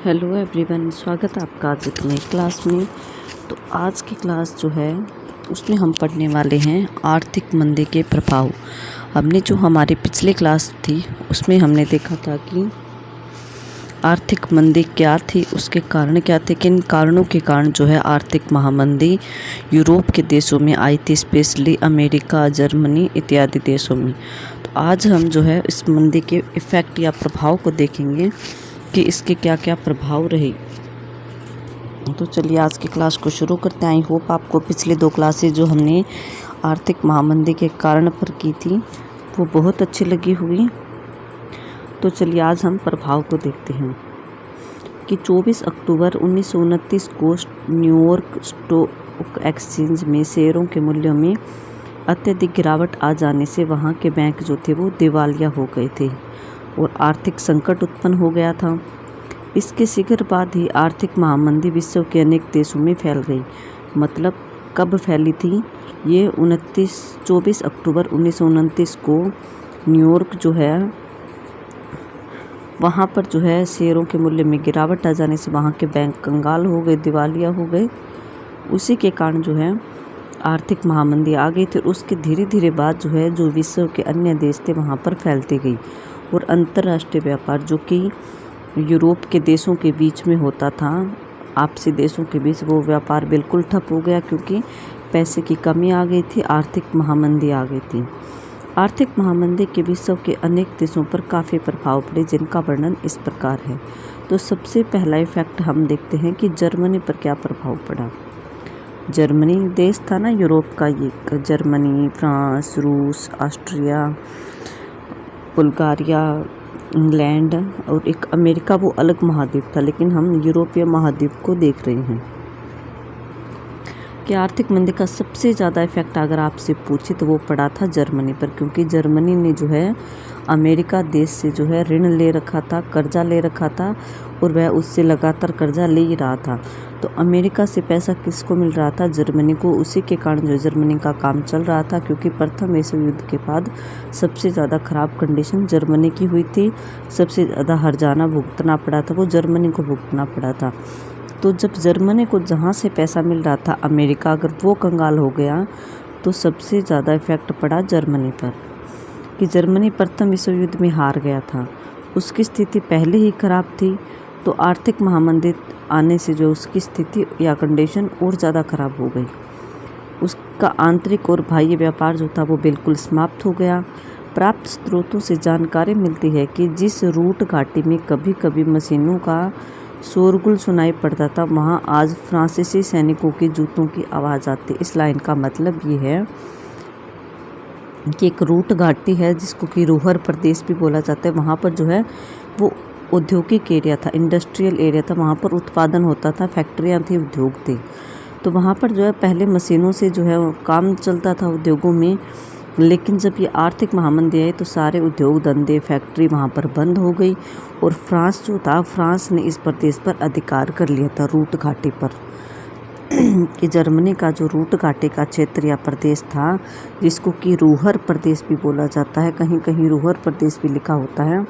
Hello everyone, स्वागत है आपका आज एक नई क्लास में। तो आज की क्लास जो है उसमें हम पढ़ने वाले हैं आर्थिक मंदी के प्रभाव। हमने जो हमारी पिछली क्लास थी उसमें हमने देखा था कि आर्थिक मंदी क्या थी, उसके कारण क्या थे, किन कारणों के कारण जो है आर्थिक महामंदी यूरोप के देशों में आई थी, स्पेशली अमेरिका, जर्मनी इत्यादि देशों में। तो आज हम जो है इस मंदी के इफ़ेक्ट या प्रभाव को देखेंगे कि इसके क्या क्या प्रभाव रहे। तो चलिए आज की क्लास को शुरू करते हैं। आई होप आपको पिछले दो क्लासेस जो हमने आर्थिक महामंदी के कारण पर की थी वो बहुत अच्छी लगी हुई। तो चलिए आज हम प्रभाव को देखते हैं कि 24 अक्टूबर 1929 को न्यूयॉर्क स्टॉक एक्सचेंज में शेयरों के मूल्यों में अत्यधिक गिरावट आ जाने से वहाँ के बैंक जो थे वो दिवालिया हो गए थे और आर्थिक संकट उत्पन्न हो गया था। इसके शीघ्र बाद ही आर्थिक महामंदी विश्व के अनेक देशों में फैल गई। मतलब कब फैली थी ये? 24 अक्टूबर 1929 को न्यूयॉर्क जो है वहाँ पर जो है शेयरों के मूल्य में गिरावट आ जाने से वहाँ के बैंक कंगाल हो गए, दिवालिया हो गए। उसी के कारण जो है आर्थिक महामंदी आ गई थी। उसके धीरे धीरे बाद जो है जो विश्व के अन्य देश थे वहाँ पर फैलती गई और अंतर्राष्ट्रीय व्यापार जो कि यूरोप के देशों के बीच में होता था, आपसी देशों के बीच, वो व्यापार बिल्कुल ठप हो गया क्योंकि पैसे की कमी आ गई थी, आर्थिक महामंदी आ गई थी। आर्थिक महामंदी के विश्व के अनेक देशों पर काफ़ी प्रभाव पड़े जिनका वर्णन इस प्रकार है। तो सबसे पहला इफेक्ट हम देखते हैं कि जर्मनी पर क्या प्रभाव पड़ा। जर्मनी देश था ना यूरोप का, ये जर्मनी, फ्रांस, रूस, ऑस्ट्रिया, बुल्गारिया, इंग्लैंड और एक अमेरिका, वो अलग महाद्वीप था, लेकिन हम यूरोपीय महाद्वीप को देख रहे हैं। कि आर्थिक मंदी का सबसे ज़्यादा इफेक्ट अगर आपसे पूछे तो वो पड़ा था जर्मनी पर, क्योंकि जर्मनी ने जो है अमेरिका देश से जो है ऋण ले रखा था, कर्जा ले रखा था और वह उससे लगातार कर्जा ले ही रहा था। तो अमेरिका से पैसा किसको मिल रहा था? जर्मनी को। उसी के कारण जो जर्मनी का काम चल रहा था, क्योंकि प्रथम विश्व युद्ध के बाद सबसे ज़्यादा ख़राब कंडीशन जर्मनी की हुई थी। सबसे ज़्यादा हर्जाना भुगतना पड़ा था वो जर्मनी को भुगतना पड़ा था। तो जब जर्मनी को जहाँ से पैसा मिल रहा था, अमेरिका, अगर वो कंगाल हो गया तो सबसे ज़्यादा इफेक्ट पड़ा जर्मनी पर। कि जर्मनी प्रथम विश्व युद्ध में हार गया था, उसकी स्थिति पहले ही खराब थी। तो आर्थिक महामंदी आने से जो उसकी स्थिति या कंडीशन और ज़्यादा खराब हो गई। उसका आंतरिक और बाह्य व्यापार जो था वो बिल्कुल समाप्त हो गया। प्राप्त स्रोतों से जानकारी मिलती है कि जिस रूट घाटी में कभी कभी मशीनों का शोरगुल सुनाई पड़ता था, वहाँ आज फ्रांसीसी सैनिकों के जूतों की आवाज़ आती। इस लाइन का मतलब ये है कि एक रूट घाटी है जिसको कि रूहर प्रदेश भी बोला जाता है। वहाँ पर जो है वो औद्योगिक एरिया था, इंडस्ट्रियल एरिया था, वहाँ पर उत्पादन होता था, फैक्ट्रियाँ थी, उद्योग थे। तो वहाँ पर जो है पहले मशीनों से जो है काम चलता था उद्योगों में, लेकिन जब ये आर्थिक महामंदी आई तो सारे उद्योग धंधे, फैक्ट्री वहाँ पर बंद हो गई और फ्रांस जो था, फ्रांस ने इस प्रदेश पर अधिकार कर लिया था, रूट घाटी पर। कि जर्मनी का जो रूट घाटी का क्षेत्र या प्रदेश था, जिसको कि रूहर प्रदेश भी बोला जाता है, कहीं कहीं रूहर प्रदेश भी लिखा होता है,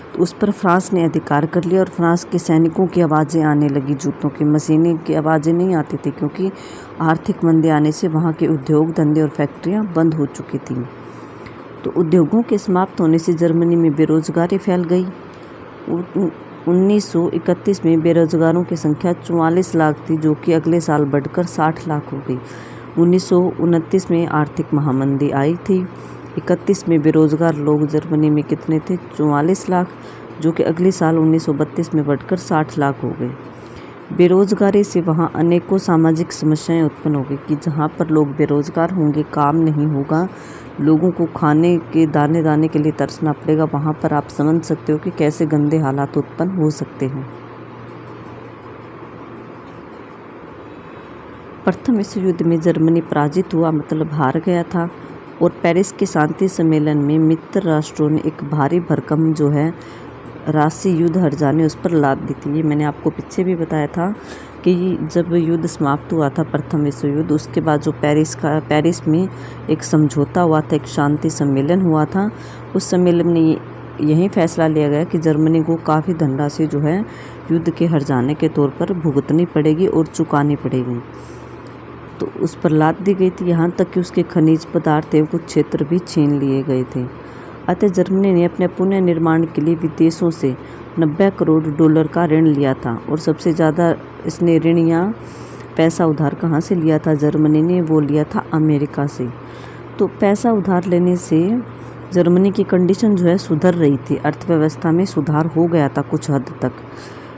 तो उस पर फ्रांस ने अधिकार कर लिया और फ्रांस के सैनिकों की आवाज़ें आने लगी, जूतों की, मशीनें की आवाज़ें नहीं आती थी, क्योंकि आर्थिक मंदी आने से वहाँ के उद्योग धंधे और फैक्ट्रियाँ बंद हो चुकी थीं। तो उद्योगों के समाप्त होने से जर्मनी में बेरोजगारी फैल गई। 1931 में बेरोजगारों की संख्या 44 लाख थी, जो कि अगले साल बढ़कर 60 लाख हो गई। 1929 में आर्थिक महामंदी आई थी। 31 में बेरोजगार लोग जर्मनी में कितने थे? 44 लाख, जो कि अगले साल 1932 में बढ़कर 60 लाख हो गए। बेरोजगारी से वहाँ अनेकों सामाजिक समस्याएं उत्पन्न हो गई। कि जहाँ पर लोग बेरोजगार होंगे, काम नहीं होगा, लोगों को खाने के दाने दाने के लिए तरसना पड़ेगा, वहाँ पर आप समझ सकते हो कि कैसे गंदे हालात उत्पन्न हो सकते हैं। प्रथम विश्व युद्ध में जर्मनी पराजित हुआ, मतलब हार गया था, और पेरिस के शांति सम्मेलन में मित्र राष्ट्रों ने एक भारी भरकम जो है राशि युद्ध हर जाने उस पर लाद दी थी। ये मैंने आपको पीछे भी बताया था कि जब युद्ध समाप्त हुआ था, प्रथम विश्व युद्ध, उसके बाद जो पेरिस में एक समझौता हुआ था, एक शांति सम्मेलन हुआ था। उस सम्मेलन में यही फैसला लिया गया कि जर्मनी को काफ़ी धनराशि जो है युद्ध के हार जाने के तौर पर भुगतनी पड़ेगी और चुकानी पड़ेगी। तो उस पर लाद दी गई थी, यहाँ तक कि उसके खनिज पदार्थ एवं कुछ क्षेत्र भी छीन लिए गए थे। अतः जर्मनी ने अपने पुनर्निर्माण के लिए विदेशों से 90 करोड़ डॉलर का ऋण लिया था। और सबसे ज़्यादा इसने ऋण या पैसा उधार कहाँ से लिया था जर्मनी ने? वो लिया था अमेरिका से। तो पैसा उधार लेने से जर्मनी की कंडीशन जो है सुधर रही थी, अर्थव्यवस्था में सुधार हो गया था कुछ हद तक।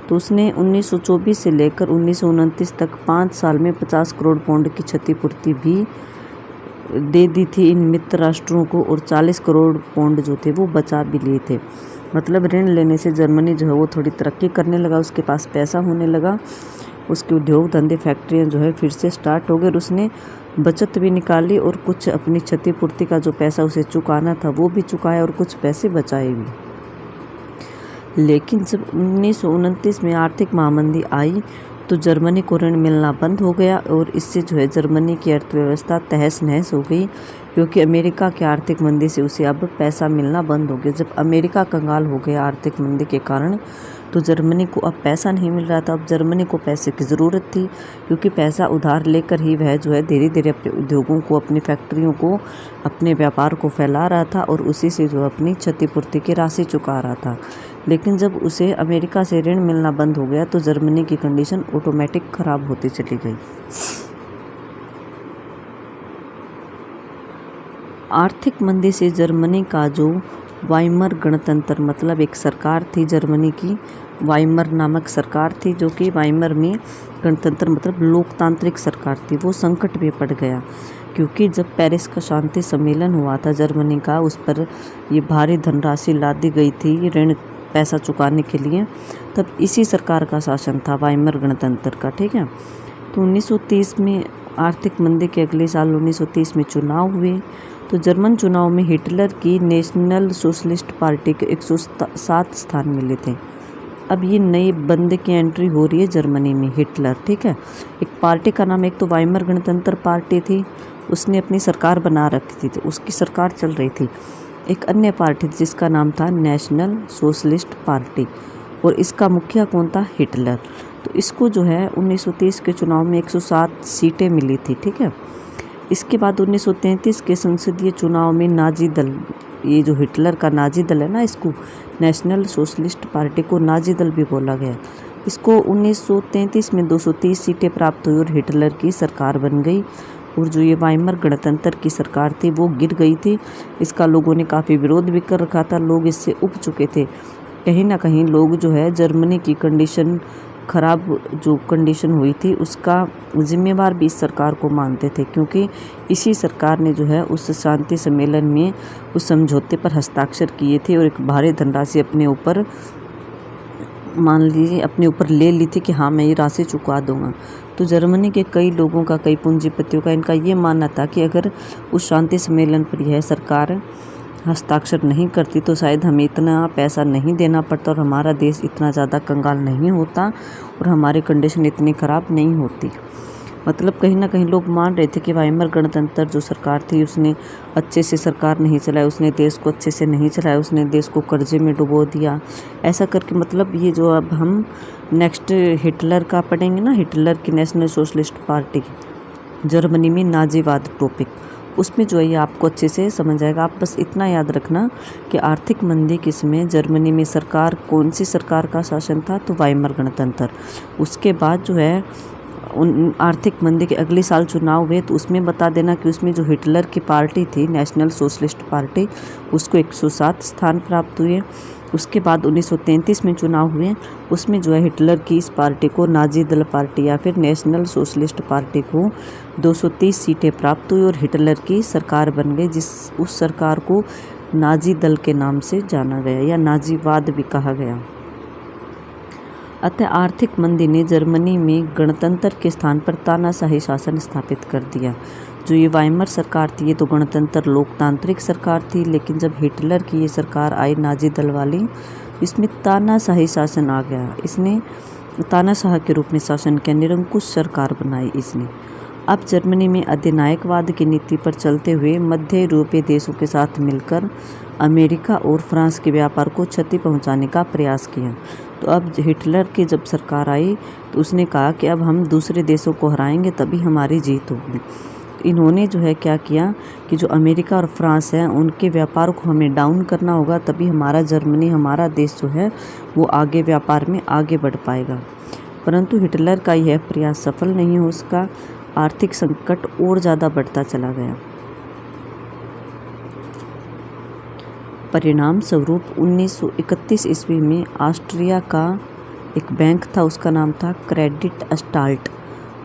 तो उसने 1924 से लेकर 1929 तक 5 साल में 50 करोड़ पाउंड की क्षतिपूर्ति भी दे दी थी इन मित्र राष्ट्रों को, और 40 करोड़ पाउंड जो थे वो बचा भी लिए थे। मतलब ऋण लेने से जर्मनी जो है वो थोड़ी तरक्की करने लगा, उसके पास पैसा होने लगा, उसके उद्योग धंधे फैक्ट्रियाँ जो है फिर से स्टार्ट हो गए, और उसने बचत भी निकाली और कुछ अपनी क्षतिपूर्ति का जो पैसा उसे चुकाना था वो भी चुकाया और कुछ पैसे बचाए भी। लेकिन जब 1929 में आर्थिक महामंदी आई तो जर्मनी को ऋण मिलना बंद हो गया, और इससे जो है जर्मनी की अर्थव्यवस्था तहस नहस हो गई, क्योंकि अमेरिका की आर्थिक मंदी से उसे अब पैसा मिलना बंद हो गया। जब अमेरिका कंगाल हो गया आर्थिक मंदी के कारण, तो जर्मनी को अब पैसा नहीं मिल रहा था। अब जर्मनी को पैसे की ज़रूरत थी, क्योंकि पैसा उधार लेकर ही वह जो है धीरे धीरे अपने उद्योगों को, अपनी फैक्ट्रियों को, अपने व्यापार को फैला रहा था, और उसी से जो अपनी क्षतिपूर्ति की राशि चुका रहा था। लेकिन जब उसे अमेरिका से ऋण मिलना बंद हो गया तो जर्मनी की कंडीशन ऑटोमेटिक ख़राब होती चली गई। आर्थिक मंदी से जर्मनी का जो वाइमर गणतंत्र, मतलब एक सरकार थी जर्मनी की, वाइमर नामक सरकार थी, जो कि वाइमर में गणतंत्र मतलब लोकतांत्रिक सरकार थी, वो संकट में पड़ गया। क्योंकि जब पेरिस का शांति सम्मेलन हुआ था जर्मनी का, उस पर ये भारी धनराशि लादी गई थी ऋण पैसा चुकाने के लिए, तब इसी सरकार का शासन था वाइमर गणतंत्र का। ठीक है। तो 1930 में आर्थिक मंदी के अगले साल 1930 में चुनाव हुए। तो जर्मन चुनाव में हिटलर की नेशनल सोशलिस्ट पार्टी के 107 स्थान मिले थे। अब ये नए बंदे की एंट्री हो रही है जर्मनी में, हिटलर। ठीक है। एक पार्टी का नाम, एक तो वाइमर गणतंत्र पार्टी थी, उसने अपनी सरकार बना रखी थी, तो उसकी सरकार चल रही थी। एक अन्य पार्टी जिसका नाम था नेशनल सोशलिस्ट पार्टी, और इसका मुखिया कौन था? हिटलर। तो इसको जो है 1930 के चुनाव में 107 सीटें मिली थी। ठीक है। इसके बाद 1933 के संसदीय चुनाव में नाजी दल, ये जो हिटलर का नाजी दल है ना, इसको नेशनल सोशलिस्ट पार्टी को नाजी दल भी बोला गया, इसको 1933 में 230 सीटें प्राप्त हुई और हिटलर की सरकार बन गई। और जो ये वाइमर गणतंत्र की सरकार थी वो गिर गई थी। इसका लोगों ने काफ़ी विरोध भी कर रखा था, लोग इससे उब चुके थे। कहीं ना कहीं लोग जो है जर्मनी की कंडीशन ख़राब, जो कंडीशन हुई थी उसका जिम्मेवार भी इस सरकार को मानते थे, क्योंकि इसी सरकार ने जो है उस शांति सम्मेलन में उस समझौते पर हस्ताक्षर किए थे और एक भारी धनराशि अपने ऊपर, मान लीजिए अपने ऊपर ले ली थी कि हाँ मैं ये राशि चुका दूंगा। तो जर्मनी के कई लोगों का, कई पूंजीपतियों का, इनका ये मानना था कि अगर उस शांति सम्मेलन पर यह सरकार हस्ताक्षर नहीं करती तो शायद हमें इतना पैसा नहीं देना पड़ता और हमारा देश इतना ज़्यादा कंगाल नहीं होता और हमारी कंडीशन इतनी ख़राब नहीं होती। मतलब कहीं ना कहीं लोग मान रहे थे कि वाइमर गणतंत्र जो सरकार थी उसने अच्छे से सरकार नहीं चलाई, उसने देश को अच्छे से नहीं चलाया, उसने देश को कर्जे में डुबो दिया। ऐसा करके मतलब ये जो अब हम नेक्स्ट हिटलर का पढ़ेंगे ना, हिटलर की नेशनल सोशलिस्ट पार्टी जर्मनी में नाजीवाद टॉपिक, उसमें जो है ये आपको अच्छे से समझ आएगा। आप बस इतना याद रखना कि आर्थिक मंदी किस में, जर्मनी में सरकार कौन सी सरकार का शासन था, तो वाइमर गणतंत्र। उसके बाद जो है उन आर्थिक मंदी के अगले साल चुनाव हुए, तो उसमें बता देना कि उसमें जो हिटलर की पार्टी थी नेशनल सोशलिस्ट पार्टी, उसको 107 स्थान प्राप्त हुए। उसके बाद 1933 में चुनाव हुए, उसमें जो है हिटलर की इस पार्टी को नाजी दल पार्टी या फिर नेशनल सोशलिस्ट पार्टी को 230 सीटें प्राप्त हुई और हिटलर की सरकार बन गई, उस सरकार को नाजी दल के नाम से जाना गया या नाजीवाद भी कहा गया। अतः आर्थिक मंदी ने जर्मनी में गणतंत्र के स्थान पर तानाशाही शासन स्थापित कर दिया। जो ये वाइमर सरकार थी ये तो गणतंत्र लोकतांत्रिक सरकार थी, लेकिन जब हिटलर की ये सरकार आई नाजी दल वाली, इसमें तानाशाही शासन आ गया। इसने तानाशाह के रूप में शासन किया, निरंकुश सरकार बनाई इसने। अब जर्मनी में अधिनायकवाद की नीति पर चलते हुए मध्य यूरोपीय देशों के साथ मिलकर अमेरिका और फ्रांस के व्यापार को क्षति पहुंचाने का प्रयास किया। तो अब हिटलर की जब सरकार आई तो उसने कहा कि अब हम दूसरे देशों को हराएंगे तभी हमारी जीत होगी। इन्होंने जो है क्या किया कि जो अमेरिका और फ्रांस है उनके व्यापार को हमें डाउन करना होगा, तभी हमारा जर्मनी, हमारा देश जो है वो आगे व्यापार में आगे बढ़ पाएगा। परंतु हिटलर का यह प्रयास सफल नहीं हो सका। आर्थिक संकट और ज़्यादा बढ़ता चला गया। परिणाम स्वरूप 1931 ईस्वी में ऑस्ट्रिया का एक बैंक था, उसका नाम था क्रेडिट अस्टाल्ट,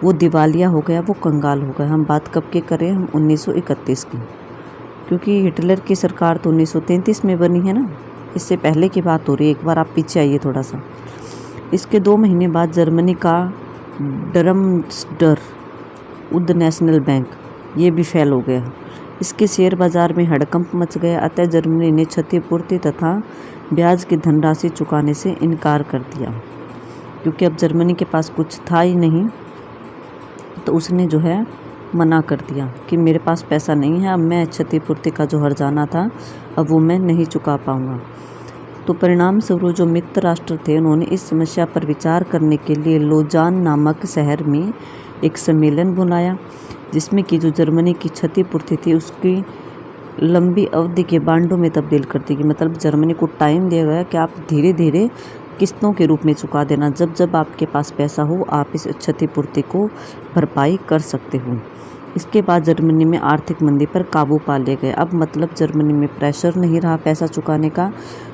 वो दिवालिया हो गया, वो कंगाल हो गया। हम बात कब की करें? हम 1931 की, क्योंकि हिटलर की सरकार तो 1933 में बनी है ना, इससे पहले की बात हो रही है। एक बार आप पीछे आइए थोड़ा सा। इसके 2 महीने बाद जर्मनी का डर्मस्टर उद नेशनल बैंक ये भी फेल हो गया। इसके शेयर बाजार में हड़कंप मच गया। अतः जर्मनी ने क्षतिपूर्ति तथा ब्याज की धनराशि चुकाने से इनकार कर दिया, क्योंकि अब जर्मनी के पास कुछ था ही नहीं। तो उसने जो है मना कर दिया कि मेरे पास पैसा नहीं है, अब मैं क्षतिपूर्ति का जो हर्जाना था अब वो मैं नहीं चुका पाऊँगा। तो परिणाम स्वरूप जो मित्र राष्ट्र थे उन्होंने इस समस्या पर विचार करने के लिए लोजान नामक शहर में एक सम्मेलन बुलाया, जिसमें कि जो जर्मनी की क्षतिपूर्ति थी उसकी लंबी अवधि के बांडों में तब्दील कर दी गई। मतलब जर्मनी को टाइम दिया गया कि आप धीरे धीरे किस्तों के रूप में चुका देना, जब जब आपके पास पैसा हो आप इस क्षतिपूर्ति को भरपाई कर सकते हो। इसके बाद जर्मनी में आर्थिक मंदी पर काबू पा ले गए। अब मतलब जर्मनी में प्रेशर नहीं रहा पैसा चुकाने का।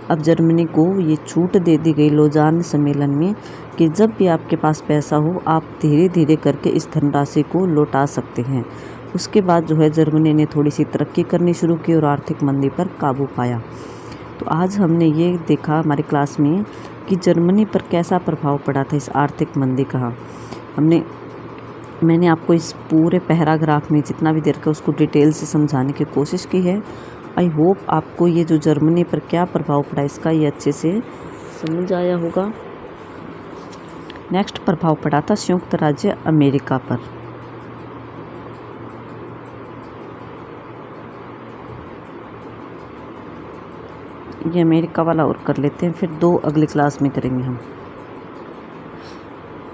अब जर्मनी को ये छूट दे दी गई लोजान सम्मेलन में कि जब भी आपके पास पैसा हो आप धीरे धीरे करके इस धनराशि को लौटा सकते हैं। उसके बाद जो है जर्मनी ने थोड़ी सी तरक्की करनी शुरू की और आर्थिक मंदी पर काबू पाया। तो आज हमने ये देखा हमारी क्लास में कि जर्मनी पर कैसा प्रभाव पड़ा था इस आर्थिक मंदी का। मैंने आपको इस पूरे पैराग्राफ में जितना भी दे रखा है उसको डिटेल से समझाने की कोशिश की है। आई होप आपको ये जो जर्मनी पर क्या प्रभाव पड़ा इसका ये अच्छे से समझ आया होगा। नेक्स्ट प्रभाव पड़ा था संयुक्त राज्य अमेरिका पर। ये अमेरिका वाला और कर लेते हैं, फिर 2 अगली क्लास में करेंगे हम।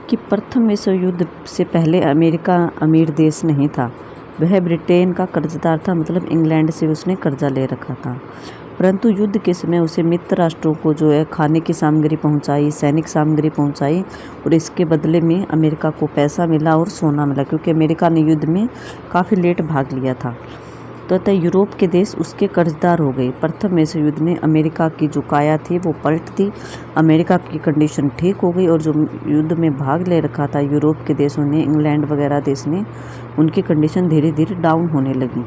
कि प्रथम विश्व युद्ध से पहले अमेरिका अमीर देश नहीं था, वह ब्रिटेन का कर्जदार था, मतलब इंग्लैंड से उसने कर्जा ले रखा था। परंतु युद्ध के समय उसे मित्र राष्ट्रों को जो है खाने की सामग्री पहुंचाई, सैनिक सामग्री पहुंचाई और इसके बदले में अमेरिका को पैसा मिला और सोना मिला, क्योंकि अमेरिका ने युद्ध में काफ़ी लेट भाग लिया था। तो अतः यूरोप के देश उसके कर्जदार हो गए। प्रथम विश्व युद्ध में अमेरिका की जो काया थी वो पलट थी, अमेरिका की कंडीशन ठीक हो गई और जो युद्ध में भाग ले रखा था यूरोप के देशों ने, इंग्लैंड वगैरह देश ने, उनकी कंडीशन धीरे धीरे डाउन होने लगी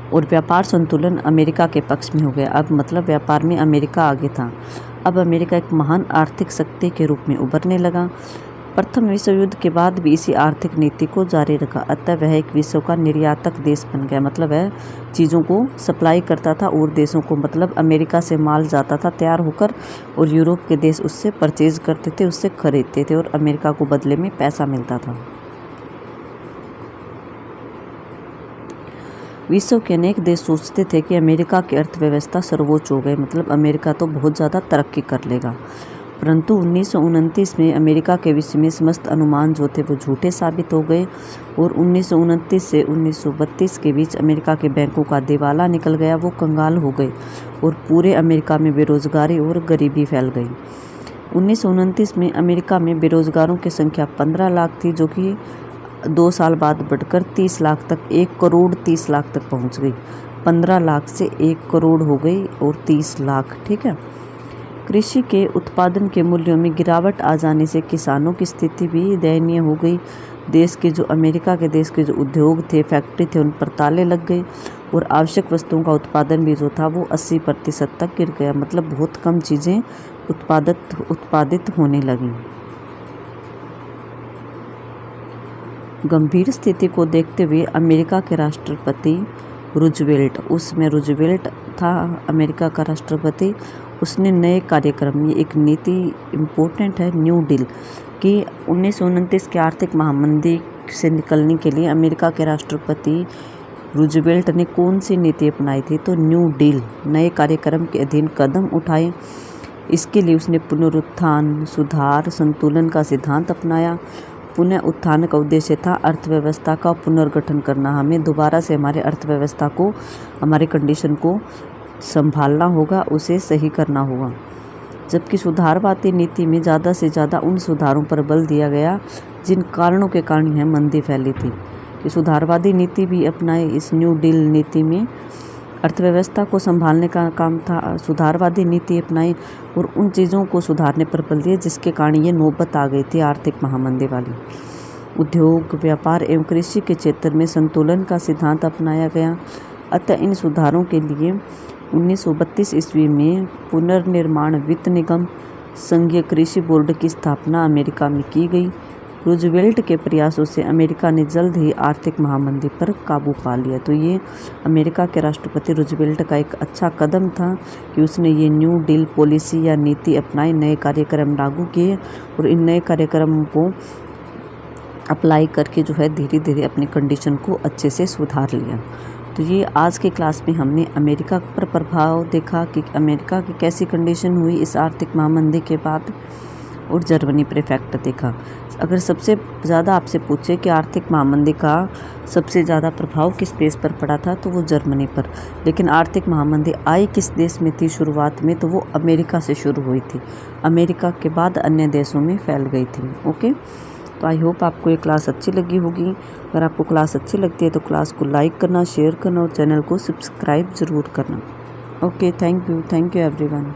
और व्यापार संतुलन अमेरिका के पक्ष में हो गया। अब मतलब व्यापार में अमेरिका आगे था। अब अमेरिका एक महान आर्थिक शक्ति के रूप में उभरने लगा। प्रथम विश्व युद्ध के बाद भी इसी आर्थिक नीति को जारी रखा। अतः वह एक विश्व का निर्यातक देश बन गया, मतलब वह चीज़ों को सप्लाई करता था और देशों को, मतलब अमेरिका से माल जाता था तैयार होकर और यूरोप के देश उससे परचेज करते थे, उससे खरीदते थे और अमेरिका को बदले में पैसा मिलता था। विश्व के अनेक देश सोचते थे कि अमेरिका की अर्थव्यवस्था सर्वोच्च हो गई, मतलब अमेरिका तो बहुत ज़्यादा तरक्की कर लेगा। परंतु 1929 में अमेरिका के विषय में समस्त अनुमान जो थे वो झूठे साबित हो गए और 1929 से 1932 के बीच अमेरिका के बैंकों का दिवाला निकल गया, वो कंगाल हो गए और पूरे अमेरिका में बेरोजगारी और गरीबी फैल गई। 1929 में अमेरिका में बेरोजगारों की संख्या 15 लाख थी, जो कि 2 साल बाद बढ़कर 30 लाख तक, 1 करोड़ 30 लाख तक पहुंच गई। 15 लाख से 1 करोड़ हो गई और 30 लाख, ठीक है। कृषि के उत्पादन के मूल्यों में गिरावट आ जाने से किसानों की स्थिति भी दयनीय हो गई। देश के जो अमेरिका के देश के जो उद्योग थे, फैक्ट्री थे, उन पर ताले लग गए और आवश्यक वस्तुओं का उत्पादन भी जो था वो 80% तक गिर गया, मतलब बहुत कम चीज़ें उत्पादित होने लगीं। गंभीर स्थिति को देखते हुए अमेरिका के राष्ट्रपति रूजवेल्ट, उसमें रूजवेल्ट था अमेरिका का राष्ट्रपति, उसने नए कार्यक्रम, ये एक नीति इम्पोर्टेंट है, न्यू डील, कि 1929 के आर्थिक महामंदी से निकलने के लिए अमेरिका के राष्ट्रपति रूजवेल्ट ने कौन सी नीति अपनाई थी? तो न्यू डील, नए कार्यक्रम के अधीन कदम उठाए। इसके लिए उसने पुनरुत्थान, सुधार, संतुलन का सिद्धांत अपनाया। पुनः उत्थान का उद्देश्य था अर्थव्यवस्था का पुनर्गठन करना। हमें दोबारा से हमारे अर्थव्यवस्था को, हमारे कंडीशन को संभालना होगा, उसे सही करना होगा। जबकि सुधारवादी नीति में ज़्यादा से ज़्यादा उन सुधारों पर बल दिया गया जिन कारणों के कारण यह मंदी फैली थी। कि सुधारवादी नीति भी अपनाए इस न्यू डील नीति में अर्थव्यवस्था को संभालने का काम था। सुधारवादी नीति अपनाई और उन चीज़ों को सुधारने पर बल दिया जिसके कारण ये नौबत आ गई थी आर्थिक महामंदी वाली। उद्योग, व्यापार एवं कृषि के क्षेत्र में संतुलन का सिद्धांत अपनाया गया। अतः इन सुधारों के लिए 1932 ईस्वी में पुनर्निर्माण वित्त निगम, संघीय कृषि बोर्ड की स्थापना अमेरिका में की गई। रूजवेल्ट के प्रयासों से अमेरिका ने जल्द ही आर्थिक महामंदी पर काबू पा लिया। तो ये अमेरिका के राष्ट्रपति रूजवेल्ट का एक अच्छा कदम था कि उसने ये न्यू डील पॉलिसी या नीति अपनाई, नए कार्यक्रम लागू किए और इन नए कार्यक्रमों को अप्लाई करके जो है धीरे धीरे अपनी कंडीशन को अच्छे से सुधार लिया। तो ये आज की क्लास में हमने अमेरिका पर प्रभाव देखा कि अमेरिका की कैसी कंडीशन हुई इस आर्थिक महामंदी के बाद, और जर्मनी पर इफेक्ट देखा। अगर सबसे ज़्यादा आपसे पूछे कि आर्थिक महामंदी का सबसे ज़्यादा प्रभाव किस देश पर पड़ा था, तो वो जर्मनी पर। लेकिन आर्थिक महामंदी आई किस देश में थी शुरुआत में? तो वो अमेरिका से शुरू हुई थी। अमेरिका के बाद अन्य देशों में फैल गई थी। ओके, तो आई होप आपको ये क्लास अच्छी लगी होगी। अगर आपको क्लास अच्छी लगती है तो क्लास को लाइक करना, शेयर करना और चैनल को सब्सक्राइब ज़रूर करना। Okay, thank you everyone.